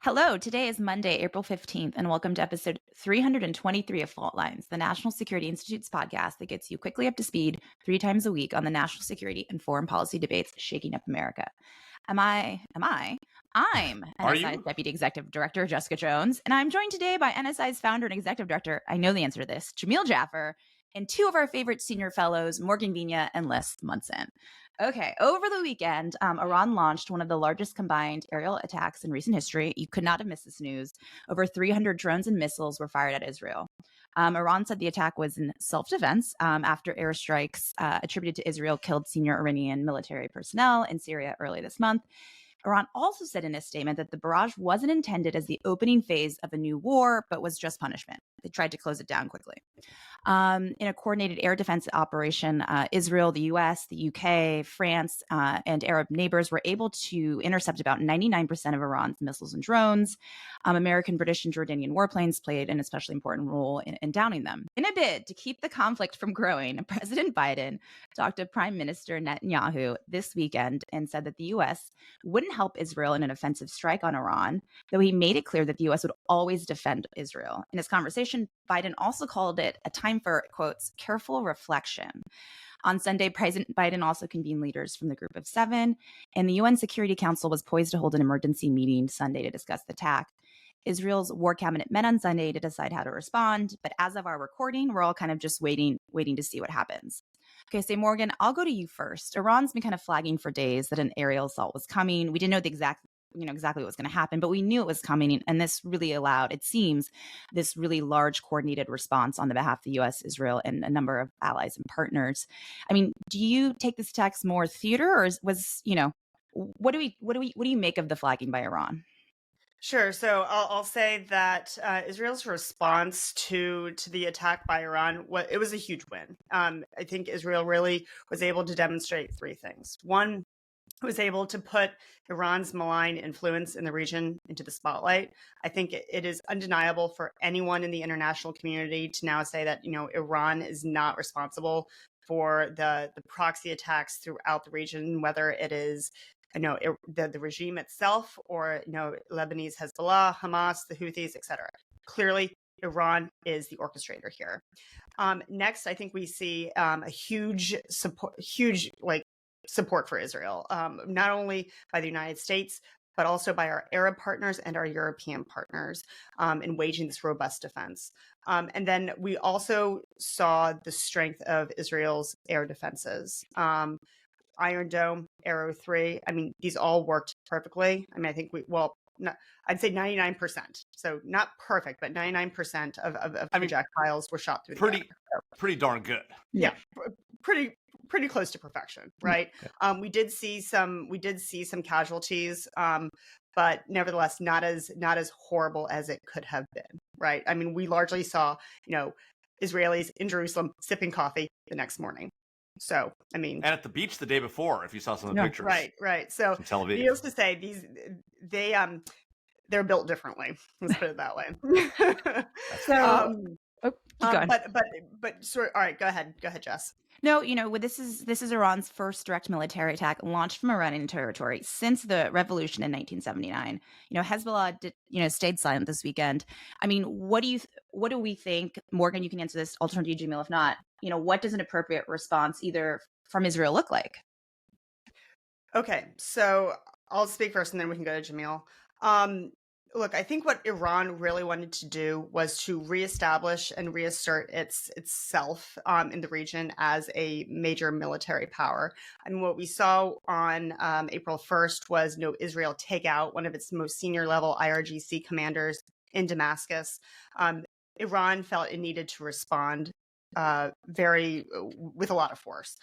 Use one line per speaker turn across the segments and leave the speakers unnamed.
Hello, today is Monday, April 15th, and welcome to episode 323 of Fault Lines, the National Security Institute's podcast that gets you quickly up to speed 3 times a week on the national security and foreign policy debates shaking up America. I'm
Are
NSI's
you?
Deputy Executive Director, Jessica Jones, and I'm joined today by NSI's founder and Executive Director, I know the answer to this, Jamil Jaffer, and two of our favorite senior fellows, Morgan Vina and Les Munson. Okay, over the weekend, Iran launched one of the largest combined aerial attacks in recent history. You could not have missed this news. Over 300 drones and missiles were fired at Israel. Iran said the attack was in self-defense after airstrikes attributed to Israel killed senior Iranian military personnel in Syria early this month. Iran also said in a statement that the barrage wasn't intended as the opening phase of a new war, but was just punishment. They tried to close it down quickly. In a coordinated air defense operation, Israel, the US, the UK, France, and Arab neighbors were able to intercept about 99% of Iran's missiles and drones. American, British, and Jordanian warplanes played an especially important role in downing them. In a bid to keep the conflict from growing, President Biden talked to Prime Minister Netanyahu this weekend and said that the US wouldn't help Israel in an offensive strike on Iran, though he made it clear that the US would always defend Israel. In his conversation, Biden also called it a time for, quotes, careful reflection. On Sunday, President Biden also convened leaders from the Group of Seven, and the UN Security Council was poised to hold an emergency meeting Sunday to discuss the attack. Israel's war cabinet met on Sunday to decide how to respond, but as of our recording, we're all kind of just waiting to see what happens. Okay, so Morgan, I'll go to you first. Iran's been kind of flagging for days that an aerial assault was coming. We didn't know exactly what was going to happen, but we knew it was coming, and this really allowed, it seems, this really large coordinated response on the behalf of the U.S., Israel, and a number of allies and partners. I mean, do you take this attack more theater, or what do you make of the flagging by Iran?
Sure. So I'll say that Israel's response to the attack by Iran, it was a huge win. I think Israel really was able to demonstrate three things. One, it was able to put Iran's malign influence in the region into the spotlight. I think it is undeniable for anyone in the international community to now say that, Iran is not responsible for the proxy attacks throughout the region, whether it is the regime itself or Lebanese Hezbollah, Hamas, the Houthis, etc. Clearly, Iran is the orchestrator here. Next, I think we see a huge support for Israel, not only by the United States, but also by our Arab partners and our European partners in waging this robust defense. And then we also saw the strength of Israel's air defenses. Iron Dome, Arrow 3. I mean, these all worked perfectly. I mean, I think I'd say 99%. So not perfect, but 99% of projectiles were shot through the air.
Pretty darn good.
Yeah, pretty close to perfection, right?
Yeah.
We did see some casualties, but nevertheless, not as horrible as it could have been, right? I mean, we largely saw, Israelis in Jerusalem sipping coffee the next morning. So, I mean,
and at the beach the day before, if you saw some of the pictures,
right. So, needless to say, they're built differently. Let's put it that way. All right, go ahead, Jess.
No, this is Iran's first direct military attack launched from Iranian territory since the revolution in 1979. Hezbollah stayed silent this weekend. I mean, what do we think? Morgan, you can answer this. I'll turn to you, Jamil. If not, what does an appropriate response either from Israel look like?
Okay, so I'll speak first, and then we can go to Jamil. Look, I think what Iran really wanted to do was to reestablish and reassert itself in the region as a major military power. And what we saw on April 1st was Israel take out one of its most senior level IRGC commanders in Damascus. Iran felt it needed to respond with a lot of force.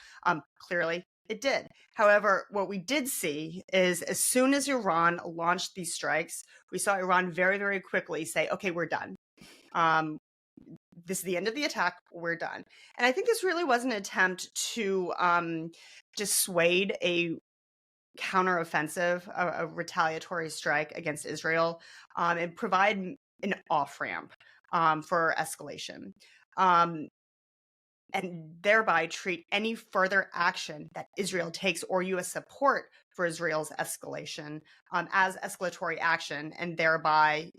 Clearly, it did. However, what we did see is as soon as Iran launched these strikes, we saw Iran very, very quickly say, okay, we're done. This is the end of the attack. We're done. And I think this really was an attempt to dissuade a counteroffensive, a retaliatory strike against Israel, and provide an off-ramp for escalation. And thereby treat any further action that Israel takes or U.S. support for Israel's escalation as escalatory action, and thereby,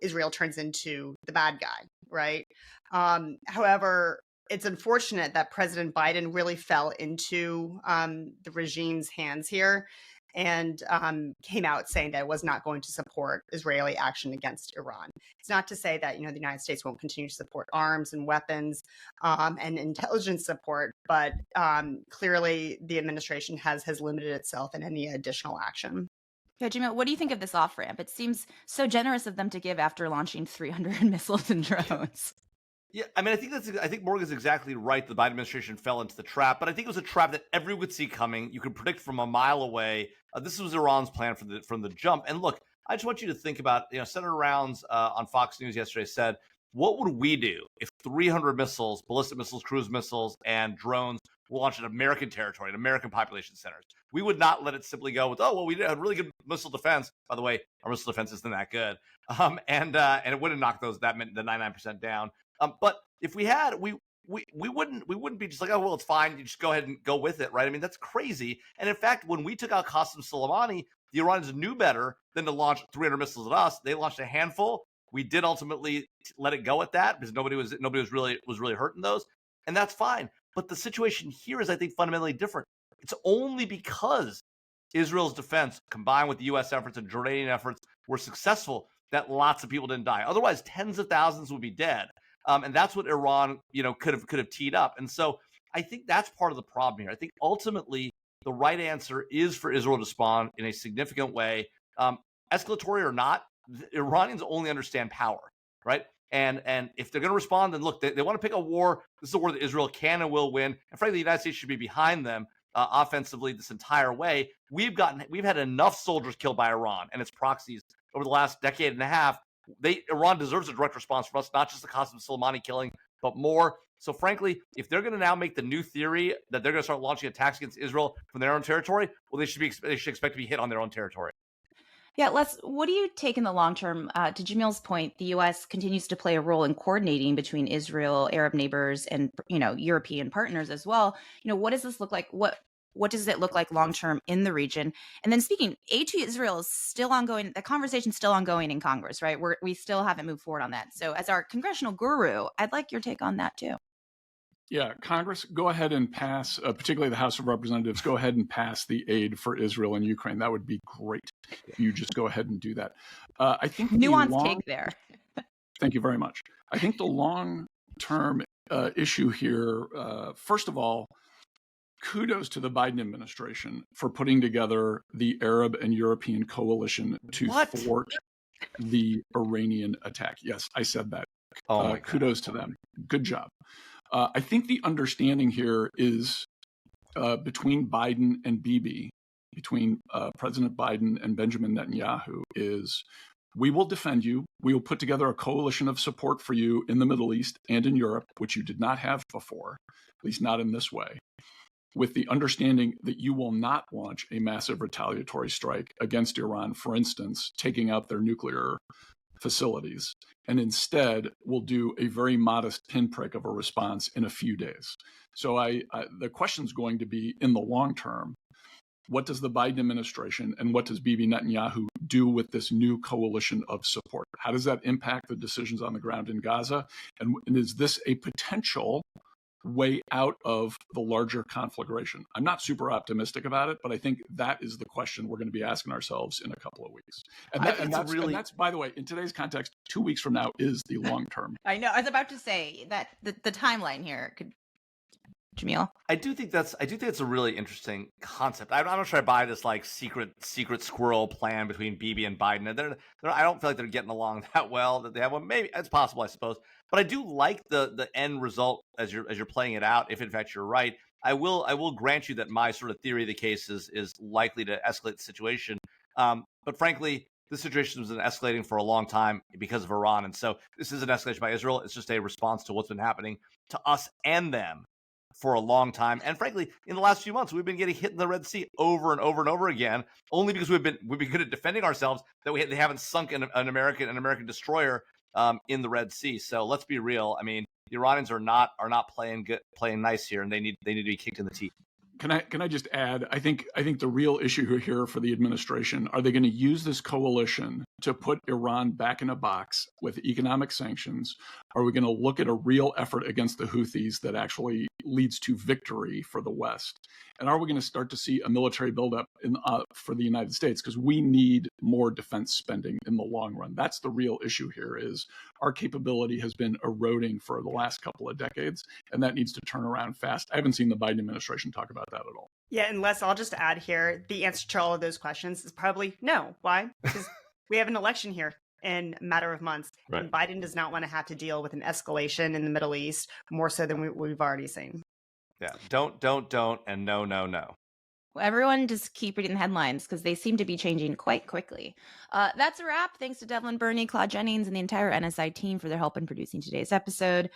Israel turns into the bad guy, right? However, it's unfortunate that President Biden really fell into the regime's hands here and came out saying that it was not going to support Israeli action against Iran. It's not to say that the United States won't continue to support arms and weapons and intelligence support, but clearly the administration has limited itself in any additional action.
Yeah, Jamil, what do you think of this off ramp? It seems so generous of them to give after launching 300 missiles and drones.
Yeah, I mean, I think Morgan's exactly right. The Biden administration fell into the trap, but I think it was a trap that everyone would see coming. You could predict from a mile away. This was Iran's plan from the jump. And look, I just want you to think about, Senator Rounds on Fox News yesterday said, what would we do if 300 missiles, ballistic missiles, cruise missiles, and drones were launched in American territory, in American population centers? We would not let it simply go with, we did a really good missile defense. By the way, our missile defense isn't that good, and it wouldn't knock the 99% down. But if we had, we wouldn't be just like, it's fine. You just go ahead and go with it, right? I mean, that's crazy. And in fact, when we took out Qasem Soleimani, the Iranians knew better than to launch 300 missiles at us. They launched a handful. We did ultimately let it go at that because nobody was really hurting those, and that's fine. But the situation here is, I think, fundamentally different. It's only because Israel's defense, combined with the U.S. efforts and Jordanian efforts, were successful that lots of people didn't die. Otherwise, tens of thousands would be dead. And that's what Iran, could have teed up. And so I think that's part of the problem here. I think ultimately the right answer is for Israel to respond in a significant way, escalatory or not. The Iranians only understand power, right? And if they're going to respond, then look, they want to pick a war. This is a war that Israel can and will win. And frankly, the United States should be behind them offensively this entire way. We've had enough soldiers killed by Iran and its proxies over the last decade and a half. Iran deserves a direct response from us, not just the Qasem Soleimani killing, but more. So frankly, if they're going to now make the new theory that they're going to start launching attacks against Israel from their own territory, well, they should expect to be hit on their own territory.
Yeah, Les, what do you take in the long term? To Jamil's point, the U.S. continues to play a role in coordinating between Israel, Arab neighbors, and European partners as well. What does this look like? What does it look like long term in the region? And then speaking, aid to Israel is still ongoing. The conversation's still ongoing in Congress, right? We still haven't moved forward on that. So as our congressional guru, I'd like your take on that too.
Yeah, Congress, go ahead and pass, particularly the House of Representatives, go ahead and pass the aid for Israel and Ukraine. That would be great if you just go ahead and do that. I think
nuanced take there.
Thank you very much. I think the long-term issue here, first of all, kudos to the Biden administration for putting together the Arab and European coalition to thwart the Iranian attack. Yes, I said that. Kudos to them. Good job. I think the understanding here is between Biden and Bibi, between President Biden and Benjamin Netanyahu, is we will defend you. We will put together a coalition of support for you in the Middle East and in Europe, which you did not have before, at least not in this way, with the understanding that you will not launch a massive retaliatory strike against Iran, for instance, taking out their nuclear facilities, and instead will do a very modest pinprick of a response in a few days. So the question is going to be, in the long term, what does the Biden administration and what does Bibi Netanyahu do with this new coalition of support? How does that impact the decisions on the ground in Gaza? And is this a potential way out of the larger conflagration? I'm not super optimistic about it, but I think that is the question we're going to be asking ourselves in a couple of weeks. And that's, by the way, in today's context, 2 weeks from now is the long term.
I know. I was about to say that the timeline here could. Jamil,
I do think it's a really interesting concept. I'm not sure I buy this like secret squirrel plan between Bibi and Biden. I don't feel like they're getting along that well. That they have one. Maybe it's possible, I suppose. But I do like the end result as you're playing it out. If in fact you're right, I will grant you that my sort of theory of the case is likely to escalate the situation. But frankly, this situation has been escalating for a long time because of Iran, and so this isn't escalation by Israel. It's just a response to what's been happening to us and them for a long time. And frankly, in the last few months, we've been getting hit in the Red Sea over and over and over again, only because we've been good at defending ourselves that they haven't sunk an American destroyer in the Red Sea. So let's be real. I mean, the Iranians are not playing nice here, and they need to be kicked in the teeth.
Can I just add? I think the real issue here for the administration, are they going to use this coalition to put Iran back in a box with economic sanctions? Are we going to look at a real effort against the Houthis that actually leads to victory for the West? And are we going to start to see a military buildup for the United States? Because we need more defense spending in the long run. That's the real issue here. Is our capability has been eroding for the last couple of decades, and that needs to turn around fast. I haven't seen the Biden administration talk about that at all.
Yeah, and Les, I'll just add here, the answer to all of those questions is probably no. Why? Because we have an election here in a matter of months,
Right.
and Biden does not want to have to deal with an escalation in the Middle East more so than we've already seen.
Yeah, don't, and no.
Well, everyone just keep reading the headlines because they seem to be changing quite quickly. That's a wrap. Thanks to Devlin Burney, Claude Jennings, and the entire NSI team for their help in producing today's episode.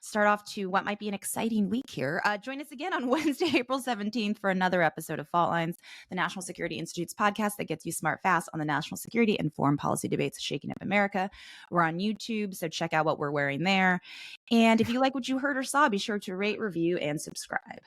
Start off to what might be an exciting week here. Join us again on Wednesday, April 17th for another episode of Fault Lines, the National Security Institute's podcast that gets you smart fast on the national security and foreign policy debates shaking up America. We're on YouTube, so check out what we're wearing there. And if you like what you heard or saw, be sure to rate, review, and subscribe.